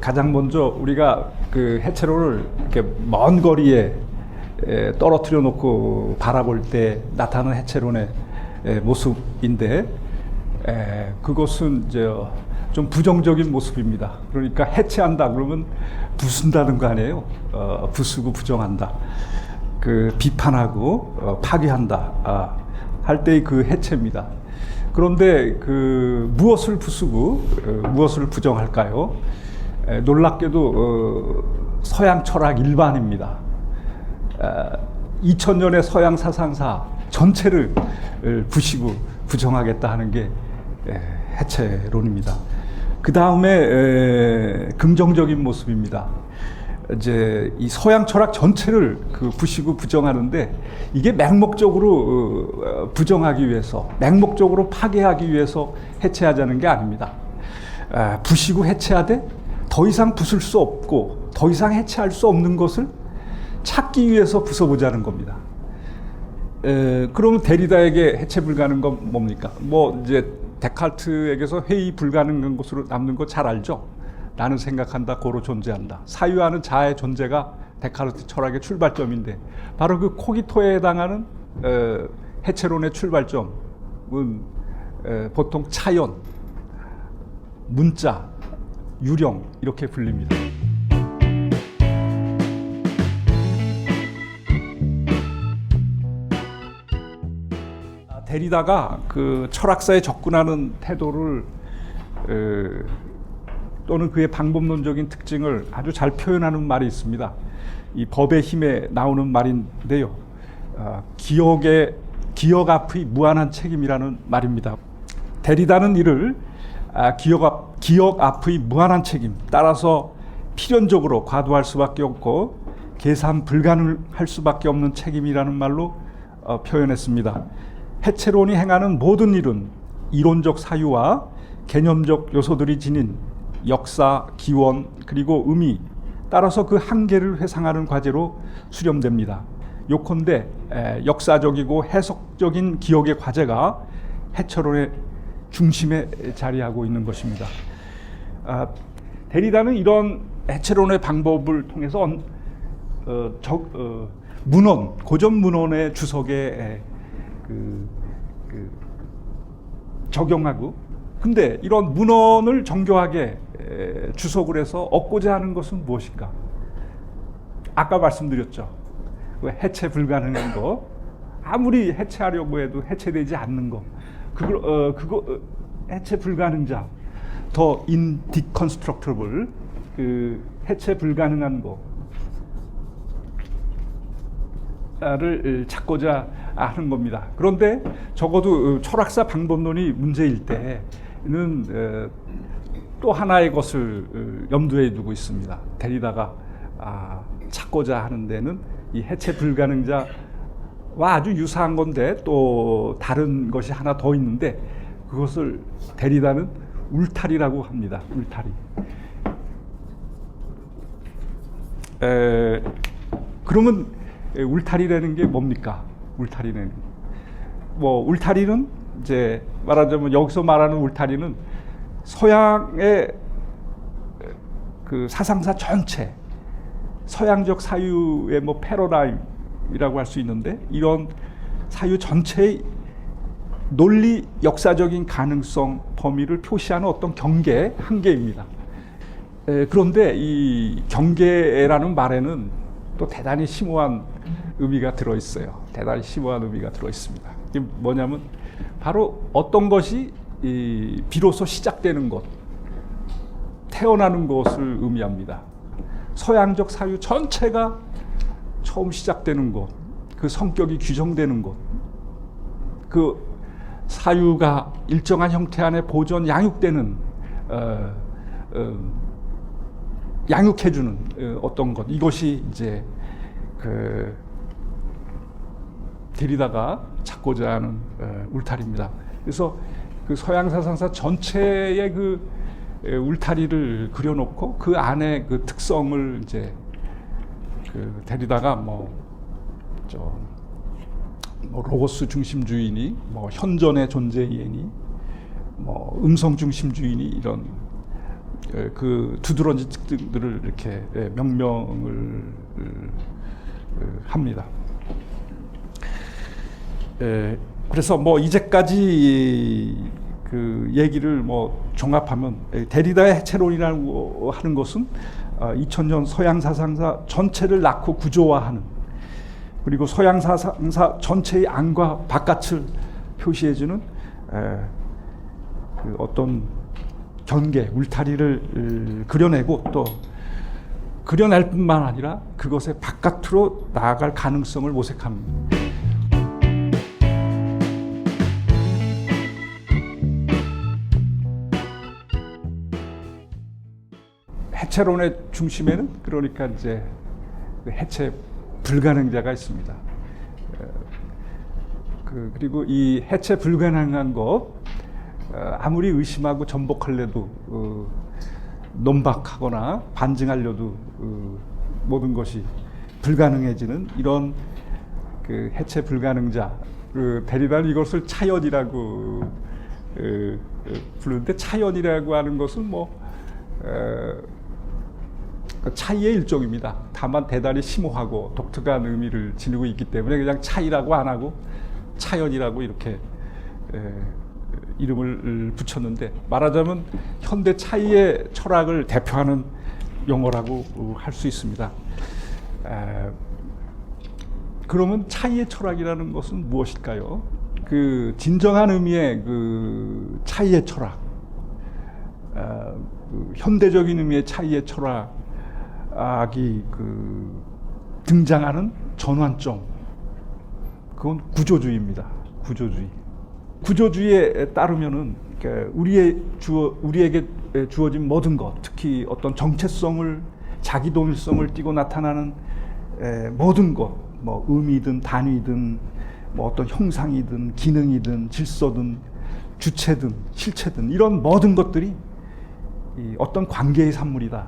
가장 먼저 우리가 그 해체론을 이렇게 먼 거리에 떨어뜨려 놓고 바라볼 때 나타나는 해체론의 모습인데, 그것은 이제 좀 부정적인 모습입니다. 그러니까 해체한다 그러면 부순다는 거 아니에요. 부수고 부정한다. 그 비판하고 파괴한다 할 때의 그 해체입니다. 그런데 그 무엇을 부수고 무엇을 부정할까요? 놀랍게도 서양 철학 일반입니다. 2000년의 서양 사상사 전체를 부시고 부정하겠다 하는 게 해체론입니다. 그 다음에 긍정적인 모습입니다. 이제 이 서양 철학 전체를 부시고 부정하는데, 이게 맹목적으로 부정하기 위해서, 맹목적으로 파괴하기 위해서 해체하자는 게 아닙니다. 부시고 해체하되 더 이상 부술 수 없고 더 이상 해체할 수 없는 것을 찾기 위해서 부숴보자는 겁니다. 그러면 데리다에게 해체 불가능한 건 뭡니까? 뭐 이제 데카르트에게서 회의 불가능한 것으로 남는 거 잘 알죠? 나는 생각한다, 고로 존재한다. 사유하는 자의 존재가 데카르트 철학의 출발점인데, 바로 그 코기토에 해당하는 해체론의 출발점은 보통 차연, 문자, 유령 이렇게 불립니다. 데리다가 그 철학사에 접근하는 태도를 또는 그의 방법론적인 특징을 아주 잘 표현하는 말이 있습니다. 이 법의 힘에 나오는 말인데요. 기억 앞의 무한한 책임이라는 말입니다. 데리다는 이를 기억 앞의 무한한 책임, 따라서 필연적으로 과도할 수밖에 없고 계산 불가능할 수밖에 없는 책임이라는 말로 표현했습니다. 해체론이 행하는 모든 일은 이론적 사유와 개념적 요소들이 지닌 역사, 기원, 그리고 의미, 따라서 그 한계를 회상하는 과제로 수렴됩니다. 요컨대 역사적이고 해석적인 기억의 과제가 해체론의 중심에 자리하고 있는 것입니다. 데리다는 이런 해체론의 방법을 통해서 문헌, 고전 문헌의 주석에 적용하고, 근데 이런 문헌을 정교하게 주석을 해서 얻고자 하는 것은 무엇인가? 아까 말씀드렸죠. 해체 불가능한 거, 아무리 해체하려고 해도 해체되지 않는 거, 그거 해체 불가능자, 더 indeconstructible, 그 해체 불가능한 거를 찾고자 하는 겁니다. 그런데 적어도 철학사 방법론이 문제일 때는 또 하나의 것을 염두에 두고 있습니다. 데리다가 찾고자 하는 데는 이 해체 불가능자와 아주 유사한 건데 또 다른 것이 하나 더 있는데, 그것을 데리다는 울타리라고 합니다. 울타리. 그러면 울타리라는 게 뭡니까? 울타리는 울타리는 이제 말하자면 여기서 말하는 울타리는 서양의 그 사상사 전체, 서양적 사유의 패러다임이라고 할 수 있는데, 이런 사유 전체의 논리 역사적인 가능성 범위를 표시하는 어떤 경계, 한계입니다. 그런데 이 경계라는 말에는 또 대단히 심오한 의미가 들어있어요. 대단히 심오한 의미가 들어있습니다. 이게 뭐냐면 바로 어떤 것이 비로소 시작되는 것, 태어나는 것을 의미합니다. 서양적 사유 전체가 처음 시작되는 것, 그 성격이 규정되는 것, 그 사유가 일정한 형태 안에 보존, 양육되는, 양육해주는 어떤 것, 이것이 이제 데리다가 찾고자 하는 울타리입니다. 그래서 그 서양 사상사 전체의 그 울타리를 그려놓고 그 안에 그 특성을 이제 데리다가 로고스 중심주의니, 현존의 존재 이해니, 음성 중심주의니, 이런 그 두드러진 특징들을 이렇게 명명을 합니다. 그래서 뭐 이제까지 그 얘기를 뭐 종합하면 데리다의 해체론이라고 하는 것은 2000년 서양 사상사 전체를 낳고 구조화하는, 그리고 서양 사상사 전체의 안과 바깥을 표시해주는 그 어떤 경계, 울타리를 그려내고, 또 그려낼 뿐만 아니라 그것의 바깥으로 나아갈 가능성을 모색합니다. 해체론의 중심에는 그러니까 이제 해체 불가능자가 있습니다. 그리고 이 해체 불가능한 것, 아무리 의심하고 전복할래도 논박하거나 반증하려도 모든 것이 불가능해지는 이런 그 해체 불가능자, 데리다는 이것을 차연이라고 부르는데, 차연이라고 하는 것은 뭐 차이의 일종입니다. 다만 대단히 심오하고 독특한 의미를 지니고 있기 때문에 그냥 차이라고 안 하고 차연이라고 이렇게 이름을 붙였는데, 말하자면 현대 차이의 철학을 대표하는 용어라고 할 수 있습니다. 그러면 차이의 철학이라는 것은 무엇일까요? 그 진정한 의미의 그 차이의 철학, 그 현대적인 의미의 차이의 철학이 그 등장하는 전환점, 그건 구조주의입니다. 구조주의에 따르면은 우리에게 주어진 모든 것, 특히 어떤 정체성을, 자기 동일성을 띠고 나타나는 모든 것, 뭐 의미든 단위든 뭐 어떤 형상이든 기능이든 질서든 주체든 실체든 이런 모든 것들이 어떤 관계의 산물이다.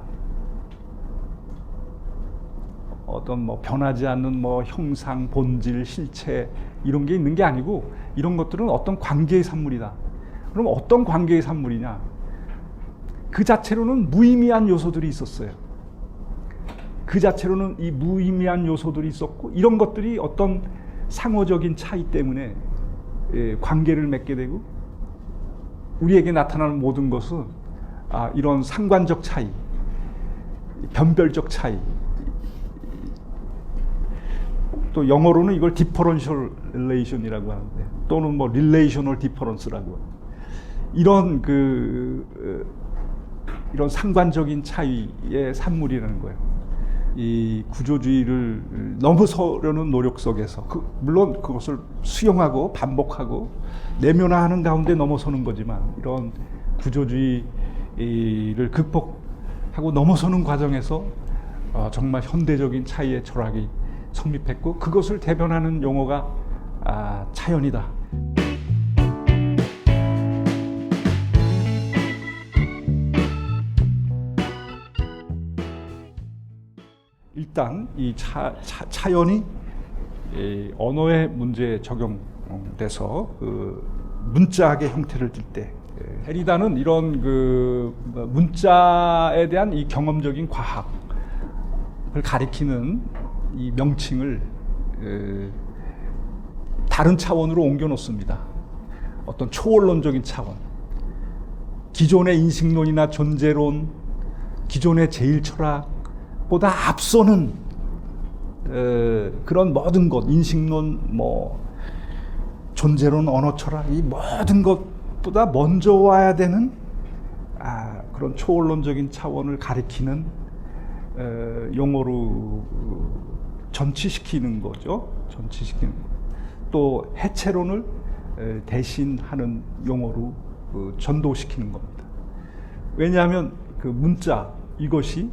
어떤 뭐 변하지 않는 뭐 형상, 본질, 실체 이런 게 있는 게 아니고, 이런 것들은 어떤 관계의 산물이다. 그럼 어떤 관계의 산물이냐? 그 자체로는 무의미한 요소들이 있었어요. 그 자체로는 이 무의미한 요소들이 있었고, 이런 것들이 어떤 상호적인 차이 때문에 관계를 맺게 되고, 우리에게 나타나는 모든 것은 이런 상관적 차이, 변별적 차이, 또 영어로는 이걸 differential relation이라고 하는데, 또는 뭐 relational difference라고, 이런 이런 상관적인 차이의 산물이라는 거예요. 이 구조주의를 넘어서려는 노력 속에서, 물론 그것을 수용하고 반복하고 내면화하는 가운데 넘어서는 거지만, 이런 구조주의를 극복하고 넘어서는 과정에서 정말 현대적인 차이의 철학이 성립했고, 그것을 대변하는 용어가 차연이다. 일단 이 차연이 언어의 문제에 적용돼서 그 문자학의 형태를 띨 때, 데리다는 이런 그 문자에 대한 이 경험적인 과학을 가리키는 이 명칭을 다른 차원으로 옮겨 놓습니다. 어떤 초월론적인 차원, 기존의 인식론이나 존재론, 기존의 제일 철학보다 앞서는 그런 모든 것, 인식론, 뭐 존재론, 언어 철학, 이 모든 것보다 먼저 와야 되는 그런 초월론적인 차원을 가리키는 용어로 전치시키는 거죠. 전치시키는 거. 또 해체론을 대신하는 용어로 전도시키는 겁니다. 왜냐하면 그 문자, 이것이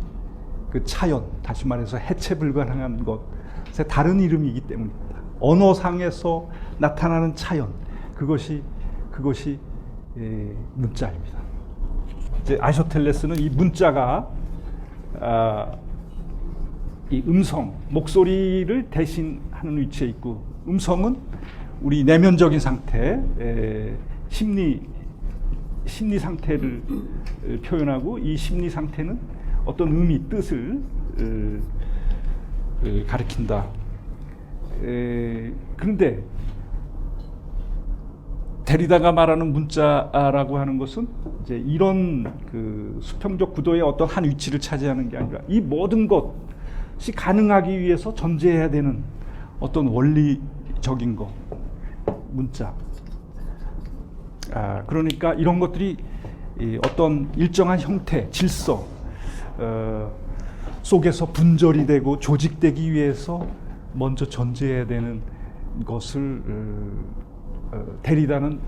그 차연, 다시 말해서 해체 불가능한 것의 다른 이름이기 때문입니다. 언어상에서 나타나는 차연, 그것이 문자입니다. 이제 아리스토텔레스는 이 문자가 이 음성, 목소리를 대신하는 위치에 있고, 음성은 우리 내면적인 상태, 심리 심리 상태를 표현하고 이 심리 상태는 어떤 의미, 뜻을 가리킨다. 그런데 데리다가 말하는 문자라고 하는 것은 이제 이런 그 수평적 구도의 어떤 한 위치를 차지하는 게 아니라 이 모든 것이 가능하기 위해서 전제해야 되는 어떤 원리적인 것, 문자. 그러니까 이런 것들이 어떤 일정한 형태, 질서 속에서 분절이 되고 조직되기 위해서 먼저 전제해야 되는 것을 데리다는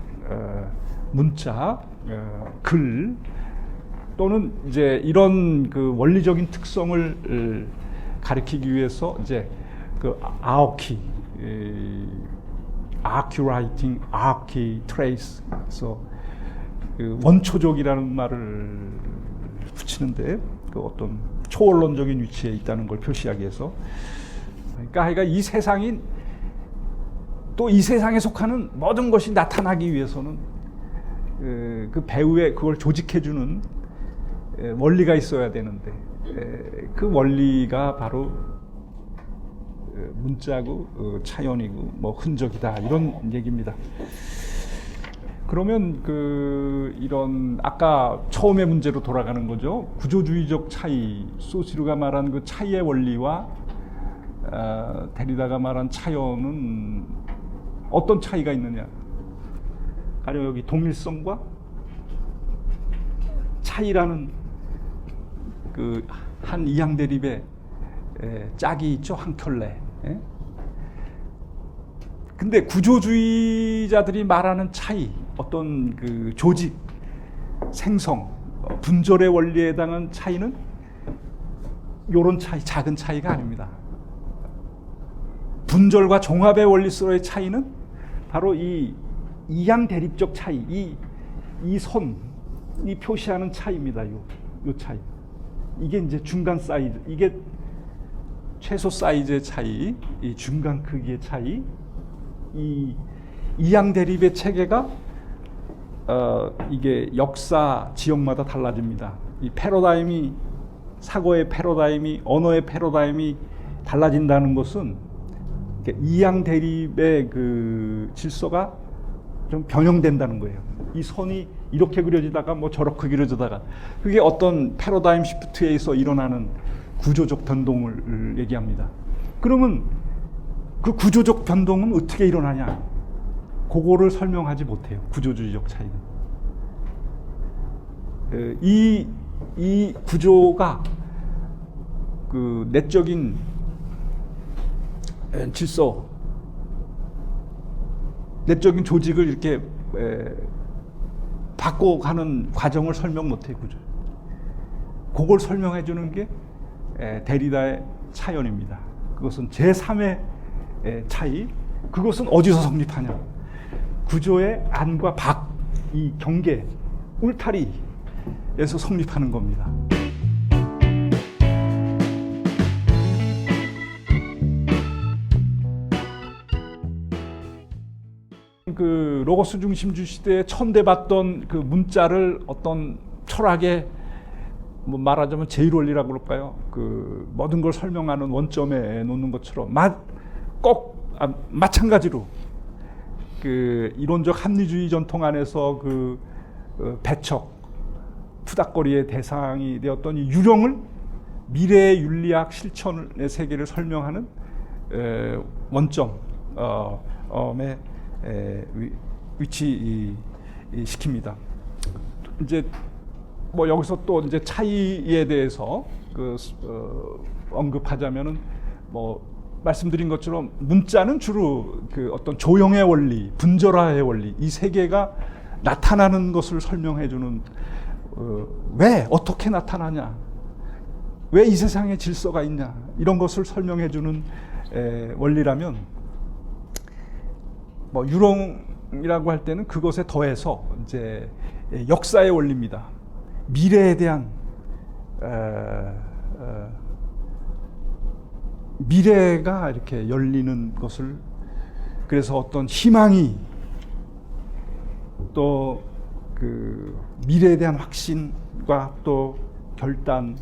문자, 글 또는 이제 이런 그 원리적인 특성을 가리키기 위해서 이제 그 아오키, 아큐라이팅, 아키 트레이스, 그래서 그 원초적이라는 말을 붙이는데 그 어떤 초원론적인 위치에 있다는 걸 표시하기 위해서, 그러니까 이 세상이 또 이 세상에 속하는 모든 것이 나타나기 위해서는 그 배우의 그걸 조직해주는 원리가 있어야 되는데 그 원리가 바로 문자고 차연이고 뭐 흔적이다, 이런 얘기입니다. 그러면 이런 아까 처음의 문제로 돌아가는 거죠. 구조주의적 차이, 소시르가 말한 그 차이의 원리와 데리다가 말한 차연은 어떤 차이가 있느냐? 가령 여기 동일성과 차이라는 그 한 이항 대립의 짝이 있죠, 한 켤레. 근데 구조주의자들이 말하는 차이, 어떤 그 조직, 생성, 분절의 원리에 해당하는 차이는 요런 차이, 작은 차이가 아닙니다. 분절과 종합의 원리서의 차이는 바로 이 이양 대립적 차이, 이 선이 표시하는 차이입니다. 요 차이. 이게 이제 중간 사이즈, 이게 최소 사이즈의 차이, 이 중간 크기의 차이, 이 이양 대립의 체계가 이게 역사 지역마다 달라집니다. 이 패러다임이, 사고의 패러다임이, 언어의 패러다임이 달라진다는 것은 이양 대립의 그 질서가 좀 변형된다는 거예요. 이 선이 이렇게 그려지다가 뭐 저렇게 그려지다가, 그게 어떤 패러다임 시프트에서 일어나는 구조적 변동을 얘기합니다. 그러면 그 구조적 변동은 어떻게 일어나냐? 그거를 설명하지 못해요. 구조주의적 차이는. 이 구조가 그 내적인 질서, 내적인 조직을 이렇게 바꿔가는 과정을 설명 못해요. 구조. 그걸 설명해 주는 게 데리다의 차연입니다. 그것은 제3의 차이, 그것은 어디서 성립하냐? 구조의 안과 밖, 이 경계, 울타리에서 성립하는 겁니다. 그 로고스 중심주의 시대에 천대받던 그 문자를 어떤 철학의 뭐 말하자면 제1원리라고 그럴까요? 그 모든 걸 설명하는 원점에 놓는 것처럼 마찬가지로 그 이론적 합리주의 전통 안에서 그 배척, 푸닥거리의 대상이 되었던 이 유령을 미래의 윤리학 실천의 세계를 설명하는 원점에 위치 시킵니다. 이제 뭐 여기서 또 이제 차이에 대해서 언급하자면은 뭐 말씀드린 것처럼 문자는 주로 그 어떤 조형의 원리, 분절화의 원리, 이 세계가 나타나는 것을 설명해주는, 왜 어떻게 나타나냐, 왜 이 세상에 질서가 있냐, 이런 것을 설명해주는 원리라면, 뭐 유령이라고 할 때는 그것에 더해서 이제 역사의 원리입니다. 미래에 대한 미래가 이렇게 열리는 것을, 그래서 어떤 희망이 또 그 미래에 대한 확신과 또 결단을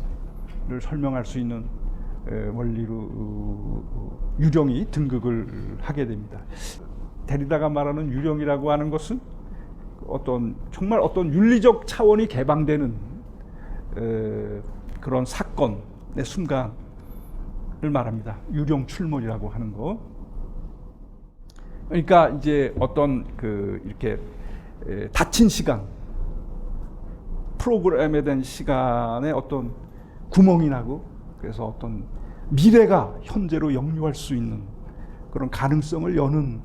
설명할 수 있는 원리로 유령이 등극을 하게 됩니다. 데리다가 말하는 유령이라고 하는 것은 정말 어떤 윤리적 차원이 개방되는 그런 사건의 순간을 말합니다. 유령 출몰이라고 하는 거. 그러니까 이제 어떤 이렇게 닫힌 시간, 프로그램에 대한 시간에 어떤 구멍이 나고, 그래서 어떤 미래가 현재로 역류할 수 있는 그런 가능성을 여는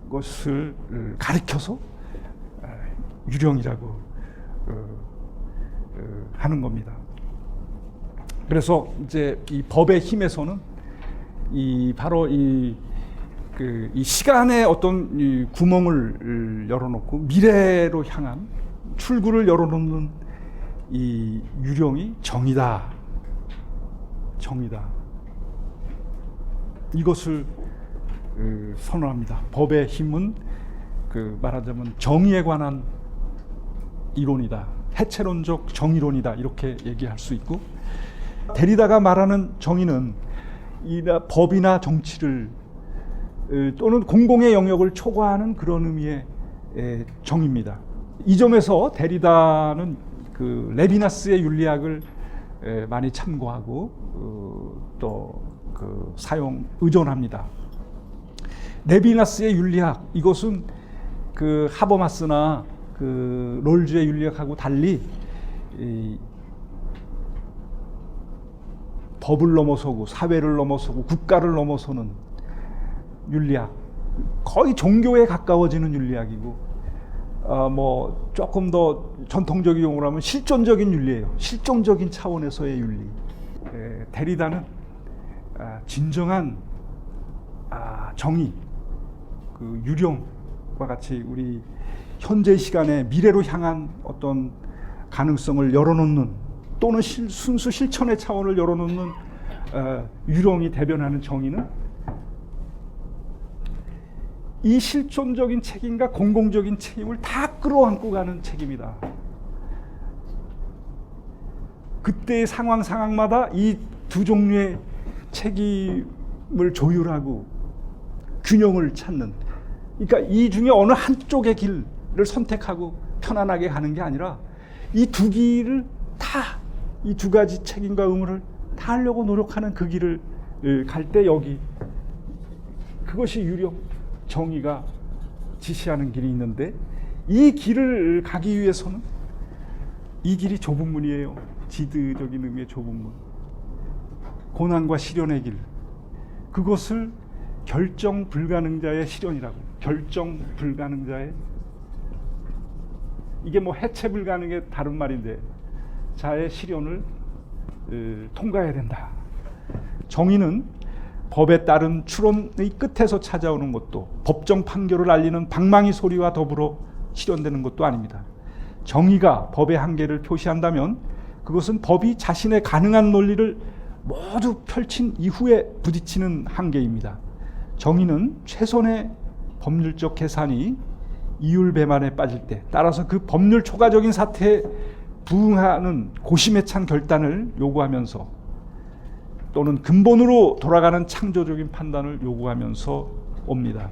것을 가리켜서 유령이라고 하는 겁니다. 그래서 이제 이 법의 힘에서는 바로 이 시간의 어떤 이 구멍을 열어놓고 미래로 향한 출구를 열어놓는 이 유령이 정의다. 이것을 선언합니다. 법의 힘은 말하자면 정의에 관한 이론이다. 해체론적 정의론이다. 이렇게 얘기할 수 있고, 데리다가 말하는 정의는 법이나 정치를 또는 공공의 영역을 초과하는 그런 의미의 정의입니다. 이 점에서 데리다는 레비나스의 윤리학을 많이 참고하고 또 의존합니다. 레비나스의 윤리학, 이것은 하버마스나 롤즈의 윤리학하고 달리 법을 넘어서고 사회를 넘어서고 국가를 넘어서는 윤리학, 거의 종교에 가까워지는 윤리학이고, 조금 더 전통적인 용어로 하면 실존적인 윤리예요. 실존적인 차원에서의 윤리. 데리다는 진정한 정의, 유령과 같이 우리 현재 시간에 미래로 향한 어떤 가능성을 열어놓는, 또는 순수 실천의 차원을 열어놓는 유령이 대변하는 정의는 이 실존적인 책임과 공공적인 책임을 다 끌어안고 가는 책임이다. 그때의 상황마다 이 두 종류의 책임을 조율하고 균형을 찾는, 그러니까 이 중에 어느 한쪽의 길을 선택하고 편안하게 가는 게 아니라 이 두 길을 다, 이 두 가지 책임과 의무를 다 하려고 노력하는 그 길을 갈 때 그것이 유령 정의가 지시하는 길이 있는데, 이 길을 가기 위해서는 이 길이 좁은 문이에요. 지드적인 의미의 좁은 문. 고난과 시련의 길. 그것을 결정 불가능자의 시련이라고. 결정 불가능자의, 이게 해체 불가능의 다른 말인데, 자의 시련을 통과해야 된다. 정의는 법에 따른 추론의 끝에서 찾아오는 것도, 법정 판결을 알리는 방망이 소리와 더불어 실현되는 것도 아닙니다. 정의가 법의 한계를 표시한다면 그것은 법이 자신의 가능한 논리를 모두 펼친 이후에 부딪히는 한계입니다. 정의는 최선의 법률적 계산이 이율배반에 빠질 때, 따라서 그 법률 초과적인 사태에 부응하는 고심에 찬 결단을 요구하면서, 또는 근본으로 돌아가는 창조적인 판단을 요구하면서 옵니다.